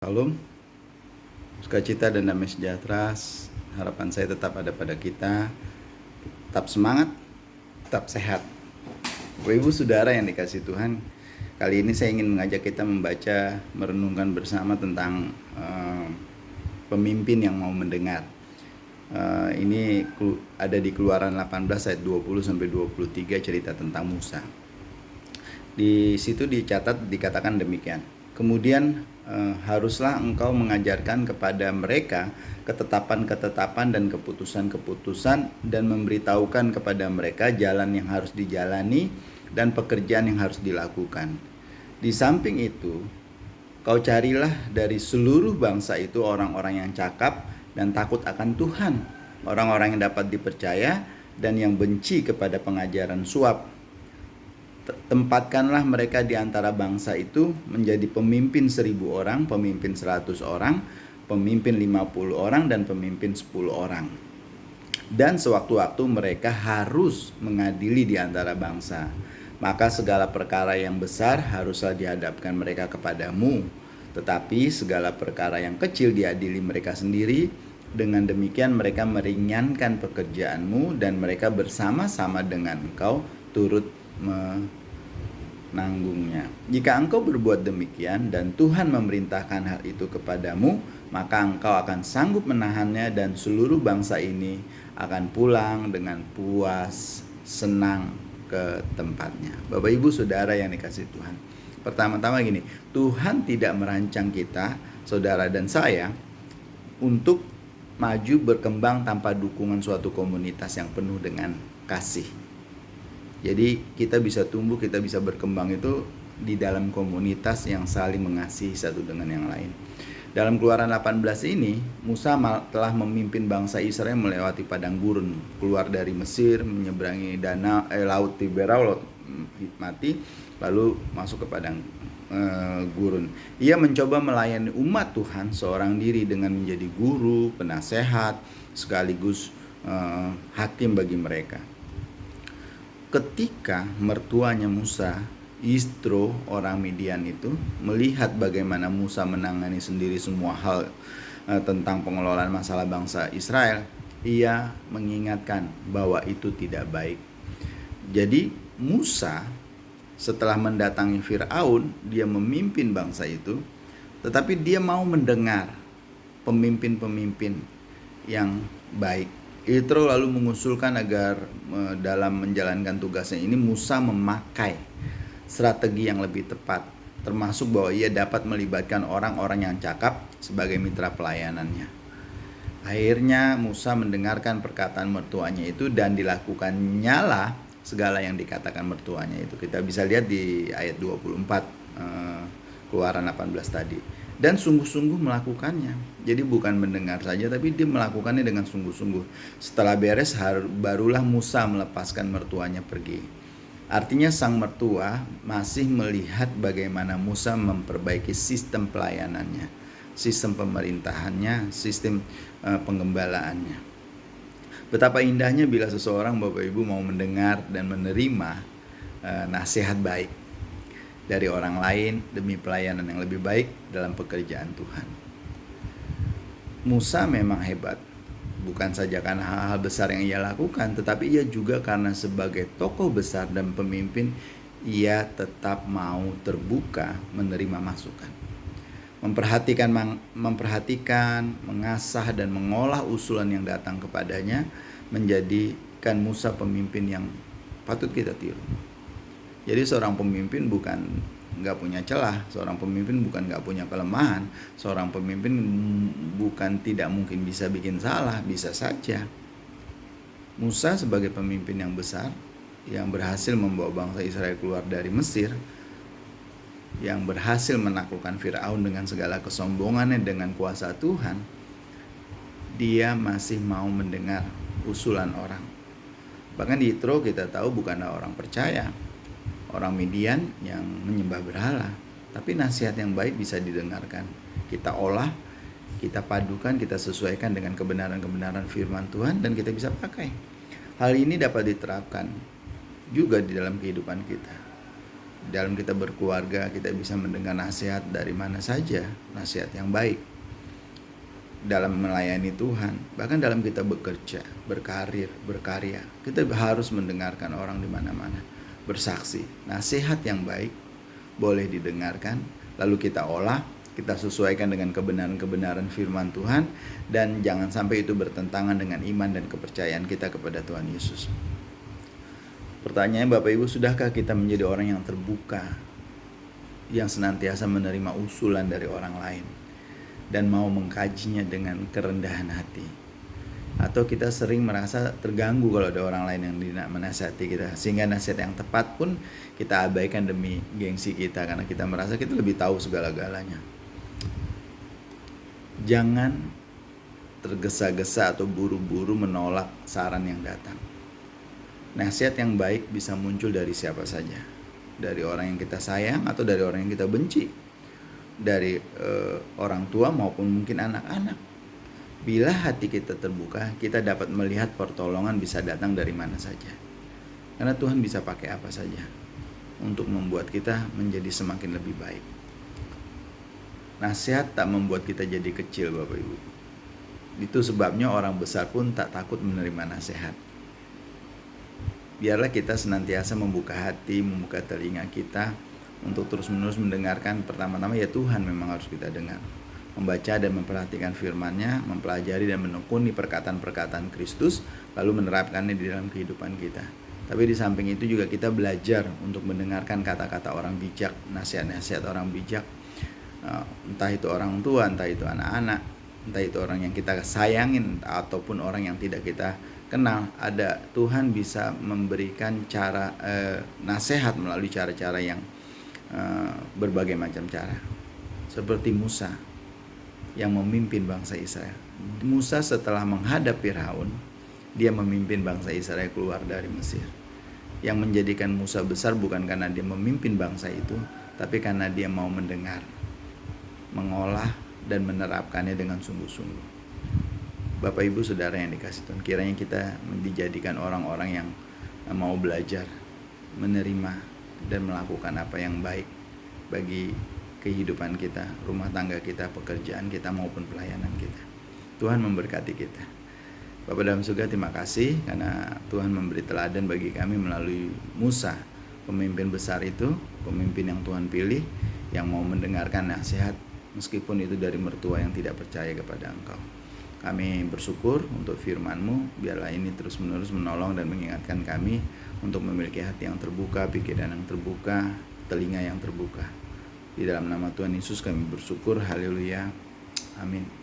Salam, sukacita dan damai sejahtera. Harapan saya tetap ada pada kita. Tetap semangat, tetap sehat. Bapak Ibu Saudara yang dikasihi Tuhan, kali ini saya ingin mengajak kita membaca, merenungkan bersama tentang pemimpin yang mau mendengar. Ini ada di Keluaran 18 ayat 20 sampai 23, cerita tentang Musa. Di situ dikatakan demikian. Kemudian haruslah engkau mengajarkan kepada mereka ketetapan-ketetapan dan keputusan-keputusan, dan memberitahukan kepada mereka jalan yang harus dijalani dan pekerjaan yang harus dilakukan. Di samping itu, kau carilah dari seluruh bangsa itu orang-orang yang cakap dan takut akan Tuhan, orang-orang yang dapat dipercaya dan yang benci kepada pengajaran suap. Tempatkanlah mereka di antara bangsa itu menjadi pemimpin 1.000 orang, pemimpin 100 orang, pemimpin 50 orang, dan pemimpin 10 orang. Dan sewaktu-waktu mereka harus mengadili di antara bangsa. Maka segala perkara yang besar haruslah dihadapkan mereka kepadamu, tetapi segala perkara yang kecil diadili mereka sendiri. Dengan demikian mereka meringankan pekerjaanmu, dan mereka bersama-sama dengan engkau turut menanggungnya. Jika engkau berbuat demikian dan Tuhan memerintahkan hal itu kepadamu, maka engkau akan sanggup menahannya, dan seluruh bangsa ini akan pulang dengan puas, senang ke tempatnya. Bapak Ibu Saudara yang dikasihi Tuhan, pertama-tama gini, Tuhan tidak merancang kita, saudara dan saya, untuk maju berkembang tanpa dukungan suatu komunitas yang penuh dengan kasih. Jadi kita bisa tumbuh, kita bisa berkembang itu di dalam komunitas yang saling mengasihi satu dengan yang lain. Dalam Keluaran 18 ini, Musa telah memimpin bangsa Israel melewati padang gurun, keluar dari Mesir, menyeberangi laut Tiberau, laut mati, lalu masuk ke padang gurun. Ia mencoba melayani umat Tuhan seorang diri dengan menjadi guru, penasehat, sekaligus hakim bagi mereka. Ketika mertuanya Musa, Yitro orang Midian itu, melihat bagaimana Musa menangani sendiri semua hal tentang pengelolaan masalah bangsa Israel, ia mengingatkan bahwa itu tidak baik. Jadi Musa setelah mendatangi Firaun, dia memimpin bangsa itu, tetapi dia mau mendengar pemimpin-pemimpin yang baik. Yitro lalu mengusulkan agar dalam menjalankan tugasnya ini Musa memakai strategi yang lebih tepat, termasuk bahwa ia dapat melibatkan orang-orang yang cakap sebagai mitra pelayanannya. Akhirnya Musa mendengarkan perkataan mertuanya itu, dan dilakukannya lah segala yang dikatakan mertuanya itu. Kita bisa lihat di ayat 24 Keluaran 18 tadi. Dan sungguh-sungguh melakukannya. Jadi bukan mendengar saja, tapi dia melakukannya dengan sungguh-sungguh. Setelah beres, barulah Musa melepaskan mertuanya pergi. Artinya sang mertua masih melihat bagaimana Musa memperbaiki sistem pelayanannya, sistem pemerintahannya, sistem penggembalaannya. Betapa indahnya bila seseorang, Bapak Ibu, mau mendengar dan menerima nasihat baik dari orang lain demi pelayanan yang lebih baik dalam pekerjaan Tuhan. Musa memang hebat, bukan saja karena hal-hal besar yang ia lakukan, tetapi ia juga karena sebagai tokoh besar dan pemimpin, ia tetap mau terbuka menerima masukan. Memperhatikan, mengasah dan mengolah usulan yang datang kepadanya, menjadikan Musa pemimpin yang patut kita tiru. Jadi seorang pemimpin bukan nggak punya celah, seorang pemimpin bukan nggak punya kelemahan, seorang pemimpin bukan tidak mungkin bisa bikin salah, bisa saja. Musa sebagai pemimpin yang besar, yang berhasil membawa bangsa Israel keluar dari Mesir, yang berhasil menaklukkan Firaun dengan segala kesombongannya dengan kuasa Tuhan, dia masih mau mendengar usulan orang. Bahkan di Yitro kita tahu bukanlah orang percaya, orang Midian yang menyembah berhala, tapi nasihat yang baik bisa didengarkan. Kita olah, kita padukan, kita sesuaikan dengan kebenaran-kebenaran firman Tuhan, dan kita bisa pakai. Hal ini dapat diterapkan juga di dalam kehidupan kita. Dalam kita berkeluarga, kita bisa mendengar nasihat dari mana saja, nasihat yang baik. Dalam melayani Tuhan, bahkan dalam kita bekerja, berkarir, berkarya, kita harus mendengarkan orang di mana-mana. Bersaksi, nasihat yang baik boleh didengarkan, lalu kita olah, kita sesuaikan dengan kebenaran-kebenaran firman Tuhan, dan jangan sampai itu bertentangan dengan iman dan kepercayaan kita kepada Tuhan Yesus. Pertanyaannya, Bapak Ibu, sudahkah kita menjadi orang yang terbuka, yang senantiasa menerima usulan dari orang lain dan mau mengkajinya dengan kerendahan hati? Atau kita sering merasa terganggu kalau ada orang lain yang menasihati kita, sehingga nasihat yang tepat pun kita abaikan demi gengsi kita, karena kita merasa kita lebih tahu segala-galanya. Jangan tergesa-gesa atau buru-buru menolak saran yang datang. Nasihat yang baik bisa muncul dari siapa saja, dari orang yang kita sayang atau dari orang yang kita benci, dari orang tua maupun mungkin anak-anak. Bila hati kita terbuka, kita dapat melihat pertolongan bisa datang dari mana saja, karena Tuhan bisa pakai apa saja untuk membuat kita menjadi semakin lebih baik. Nasihat tak membuat kita jadi kecil, Bapak Ibu. Itu sebabnya orang besar pun tak takut menerima nasihat. Biarlah kita senantiasa membuka hati, membuka telinga kita untuk terus-menerus mendengarkan. Pertama-tama ya Tuhan memang harus kita dengar. Membaca dan memperhatikan firman-Nya, mempelajari dan menekuni perkataan-perkataan Kristus, lalu menerapkannya di dalam kehidupan kita. Tapi di samping itu juga kita belajar untuk mendengarkan kata-kata orang bijak, nasihat-nasihat orang bijak. Entah itu orang tua, entah itu anak-anak, entah itu orang yang kita sayangin ataupun orang yang tidak kita kenal. Ada Tuhan bisa memberikan cara nasihat melalui cara-cara yang berbagai macam cara. Seperti Musa yang memimpin bangsa Israel. Musa setelah menghadap Firaun, dia memimpin bangsa Israel keluar dari Mesir. Yang menjadikan Musa besar bukan karena dia memimpin bangsa itu, tapi karena dia mau mendengar, mengolah dan menerapkannya dengan sungguh-sungguh. Bapak Ibu Saudara yang dikasih Tuhan, kiranya kita dijadikan orang-orang yang mau belajar, menerima dan melakukan apa yang baik bagi kehidupan kita, rumah tangga kita, pekerjaan kita maupun pelayanan kita. Tuhan memberkati kita. Bapa dalam surga, terima kasih karena Tuhan memberi teladan bagi kami melalui Musa, pemimpin besar itu, pemimpin yang Tuhan pilih, yang mau mendengarkan nasihat meskipun itu dari mertua yang tidak percaya kepada Engkau. Kami bersyukur untuk firman-Mu, biarlah ini terus-menerus menolong dan mengingatkan kami untuk memiliki hati yang terbuka, pikiran yang terbuka, telinga yang terbuka. Di dalam nama Tuhan Yesus kami bersyukur, haleluya, amin.